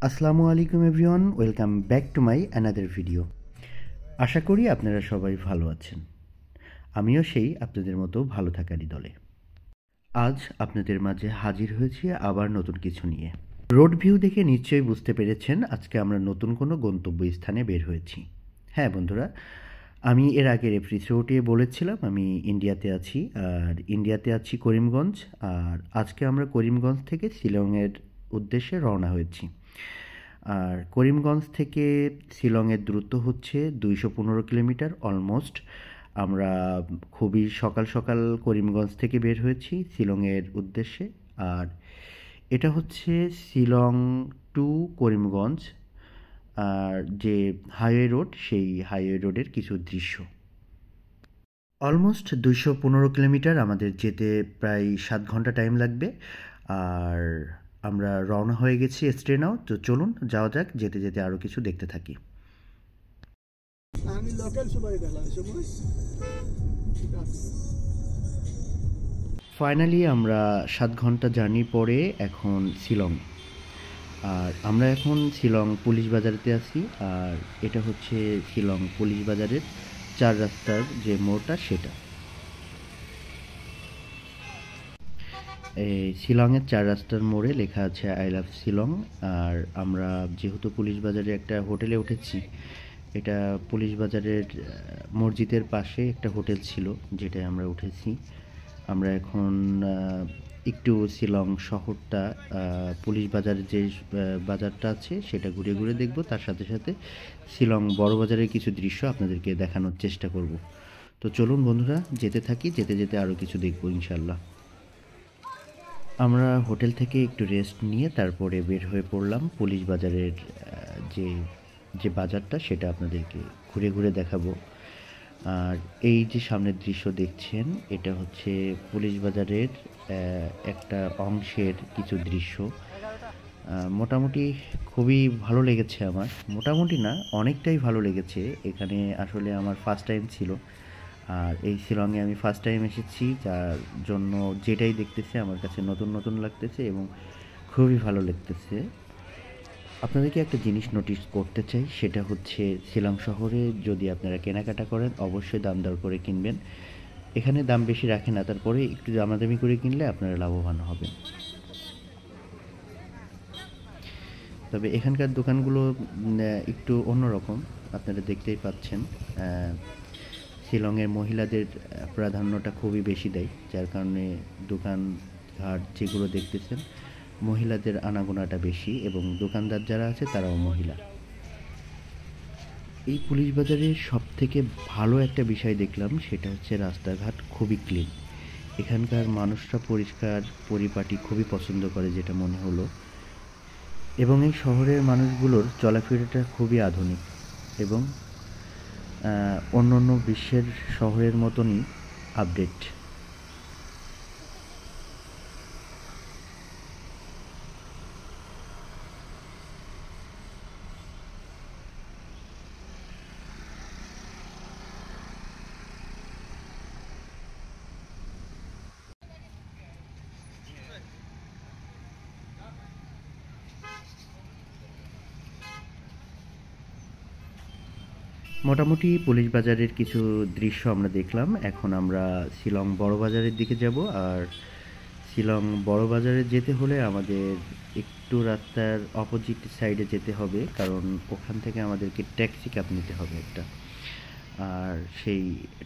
আসসালামু আলাইকুম everyone, welcome back to my another video. আশা করি আপনারা সবাই ভালো আছেন। আমিও সেই আপনাদের মতো ভালো থাকারই দলে। আজ আপনাদের মাঝে হাজির হয়েছি আবার নতুন কিছু নিয়ে। রোড ভিউ দেখে নিশ্চয়ই বুঝতে পেরেছেন আজকে আমরা নতুন কোনো গন্তব্যস্থানে বের হয়েছি। হ্যাঁ বন্ধুরা, আমি এর আগের এপিসোডে বলেছিলাম আমি ইন্ডিয়াতে আছি, আর ইন্ডিয়াতে আছি করিমগঞ্জ। আর আজকে আমরা করিমগঞ্জ থেকে শিলংয়ের উদ্দেশ্যে রওনা হয়েছি। আর করিমগঞ্জ থেকে শিলংয়ের দূরত্ব হচ্ছে 215 কিলোমিটার অলমোস্ট। আমরা খুবই সকাল সকাল করিমগঞ্জ থেকে বের হয়েছি শিলংয়ের উদ্দেশ্যে। আর এটা হচ্ছে শিলং টু করিমগঞ্জ আর যে হাইওয়ে রোড, সেই হাইওয়ে রোডের কিছু দৃশ্য। অলমোস্ট 215 কিলোমিটার আমাদের যেতে প্রায় 7 ঘন্টা টাইম লাগবে। আর আমরা রওনা হয়ে গেছি স্টে নাও। তো চলুন যাওয়া যাক, যেতে যেতে আরও কিছু দেখতে থাকি। ফাইনালি আমরা 7 ঘন্টা জার্নি পরে এখন শিলং। আর আমরা এখন শিলং পুলিশ বাজারেতে আছি। আর এটা হচ্ছে শিলং পুলিশ বাজারের 4 রাস্তার যে মোড়টা, সেটা এই শিলংয়ের 4 রাস্তার মোড়ে লেখা আছে আই লাভ শিলং। আর আমরা যেহেতু পুলিশ বাজারে একটা হোটেলে উঠেছি, এটা পুলিশ বাজারের মসজিদের পাশে একটা হোটেল ছিল, যেটায় আমরা উঠেছি। আমরা এখন একটু শিলং শহরটা, পুলিশ বাজারের যে বাজারটা আছে সেটা ঘুরে ঘুরে দেখব, তার সাথে সাথে শিলং বড় বাজারের কিছু দৃশ্য আপনাদেরকে দেখানোর চেষ্টা করব। তো চলুন বন্ধুরা যেতে থাকি, যেতে যেতে আরও কিছু দেখব ইনশাল্লাহ। আমরা হোটেল থেকে একটু রেস্ট নিয়ে তারপরে বের হয়ে পড়লাম পুলিশ বাজারের যে যে বাজারটা, সেটা আপনাদেরকে ঘুরে ঘুরে দেখাবো। আর এই যে সামনের দৃশ্য দেখছেন, এটা হচ্ছে পুলিশ বাজারের একটা অংশের কিছু দৃশ্য। মোটামুটি খুবই ভালো লেগেছে আমার, মোটামুটি না অনেকটাই ভালো লেগেছে। এখানে আসলে আমার ফার্স্ট টাইম ছিল। আর এই শিলংয়ে আমি ফার্স্ট টাইম এসেছি, যার জন্য যেটাই দেখতেছি আমার কাছে নতুন নতুন লাগতেছে এবং খুবই ভালো লাগতেছে। আপনাদেরকে একটা জিনিস নোটিস করতে চাই, সেটা হচ্ছে শিলং শহরে যদি আপনারা কেনাকাটা করেন অবশ্যই দাম দর করে কিনবেন। এখানে দাম বেশি রাখে না, তারপরে একটু দামাদামি করে কিনলে আপনারা লাভবান হবেন। তবে এখানকার দোকানগুলো একটু অন্যরকম, আপনারা দেখতেই পাচ্ছেন। শিলংয়ের মহিলাদের প্রাধান্যটা খুবই বেশি দেয়, যার কারণে দোকানঘাট যেগুলো দেখতেছেন মহিলাদের আনাগোনাটা বেশি, এবং দোকানদার যারা আছে তারাও মহিলা। এই পুলিশ বাজারের সব থেকে ভালো একটা বিষয় দেখলাম, সেটা হচ্ছে রাস্তাঘাট খুবই ক্লিন। এখানকার মানুষরা পরিষ্কার পরিপাটি খুবই পছন্দ করে, যেটা মনে হলো। এবং এই শহরের মানুষগুলোর চলাফেরাটা খুবই আধুনিক এবং অন্য অন্য বিশ্বের শহরের মতনই আপডেট। মোটামুটি পুলিশ বাজারের কিছু দৃশ্য আমরা দেখলাম। এখন আমরা শিলং বড় বাজারের দিকে যাব। আর শিলং বড় বাজারে যেতে হলে আমাদের একটু রাস্তার অপোজিট সাইডে যেতে হবে, কারণ ওখান থেকে আমাদেরকে ট্যাক্সি ক্যাব নিতে হবে একটা। আর সেই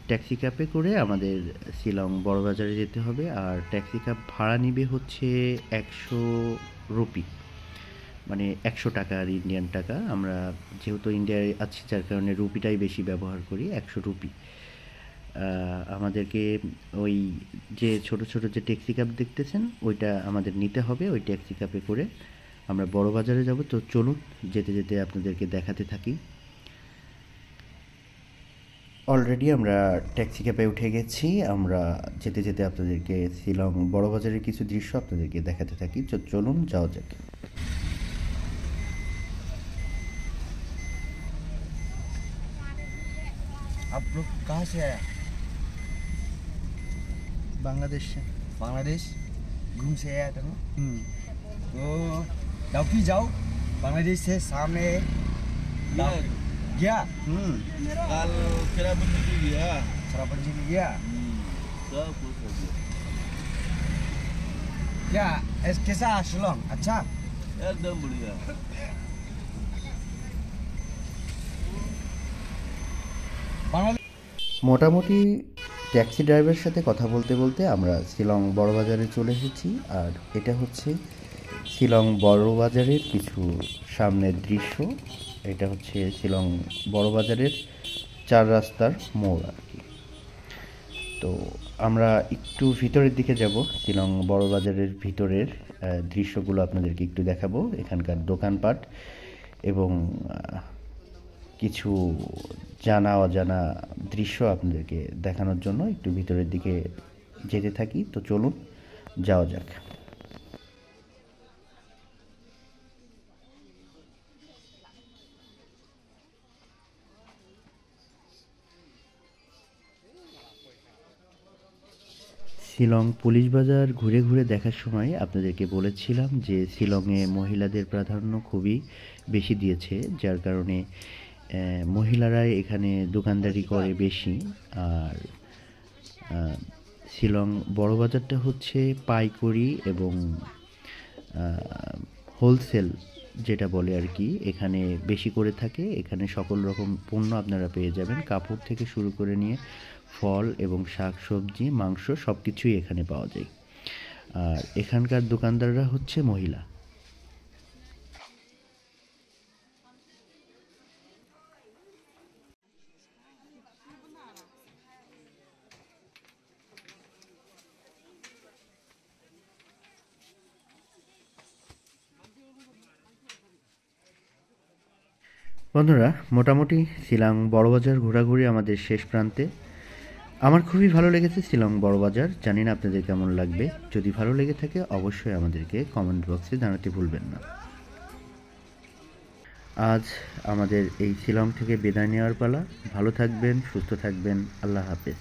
ট্যাক্সি ক্যাবে করে আমাদের শিলং বড় বাজারে যেতে হবে। আর ট্যাক্সি ক্যাব ভাড়া নিবে হচ্ছে 100 রুপি, মানে 100 টাকা আর ইন্ডিয়ান টাকা। আমরা যেহেতু ইন্ডিয়ায় আছি, যার কারণে রুপিটাই বেশি ব্যবহার করি, 100 রুপি। আমাদেরকে ওই যে ছোট ছোট যে ট্যাক্সি ক্যাব দেখতেছেন ওইটা আমাদের নিতে হবে। ওই ট্যাক্সি ক্যাবে করে আমরা বড় বাজারে যাব। তো চলুন যেতে যেতে আপনাদেরকে দেখাতে থাকি। অলরেডি আমরা ট্যাক্সি ক্যাবে উঠে গেছি। আমরা যেতে যেতে আপনাদেরকে শিলং বড় বাজারের কিছু দৃশ্য আপনাদেরকে দেখাতে থাকি। চলুন যাওয়া যাক। आप लोग कहाँ से आया? बांग्लादेश से। बांग्लादेश घूम से आया था ना? तो डाउकी जाओ, बांग्लादेश से सामने गया कल चेरापूंजी भी गया। चेरापूंजी भी गया। सब कुछ हो गया। क्या कैसा शिलोंग? अच्छा एकदम बढ़िया। মোটামুটি ট্যাক্সি ড্রাইভারের সাথে কথা বলতে বলতে আমরা শিলং বড়বাজারে চলে এসেছি। আর এটা হচ্ছে শিলং বড়বাজারের কিছু সামনের দৃশ্য। এটা হচ্ছে শিলং বড়বাজারের 4 রাস্তার মোড় আর কি। তো আমরা একটু ভিতরের দিকে যাব, শিলং বড়বাজারের ভিতরের দৃশ্যগুলো আপনাদেরকে একটু দেখাবো। এখানকার দোকানপাট এবং কিছু জানা অজানা দৃশ্য আপনাদেরকে দেখানোর জন্য একটু ভিতরের দিকে যেতে থাকি। তো চলুন যাওয়া যাক। শিলং পুলিশ বাজার ঘুরে ঘুরে দেখার সময় আপনাদেরকে বলেছিলাম যে শিলংয়ে মহিলাদের প্রাধান্য খুবই বেশি দিয়েছে, যার কারণে মহিলারাই এখানে দোকানদারি করে বেশি। আর শিলং বড়বাজারটা হচ্ছে পাইকারি এবং হোলসেল যেটা বলে আর কি, এখানে বেশি করে থাকে। এখানে সকল রকম পণ্য আপনারা পেয়ে যাবেন, কাপড় থেকে শুরু করে নিয়ে ফল এবং শাক সবজি, মাংস সব কিছুই এখানে পাওয়া যায়। আর এখানকার দোকানদাররা হচ্ছে মহিলা। বন্ধুরা, মোটামুটি শিলং বড়বাজার ঘোরাঘুরি আমাদের শেষ প্রান্তে। আমার খুবই ভালো লেগেছে শিলং বড়বাজার। জানি না আপনাদের কেমন লাগবে। যদি ভালো লেগে থাকে অবশ্যই আমাদেরকে কমেন্ট বক্সে জানাতে ভুলবেন না। আজ আমাদের এই শিলং থেকে বিদায় নেওয়ার পালা। ভালো থাকবেন, সুস্থ থাকবেন। আল্লাহ হাফেজ।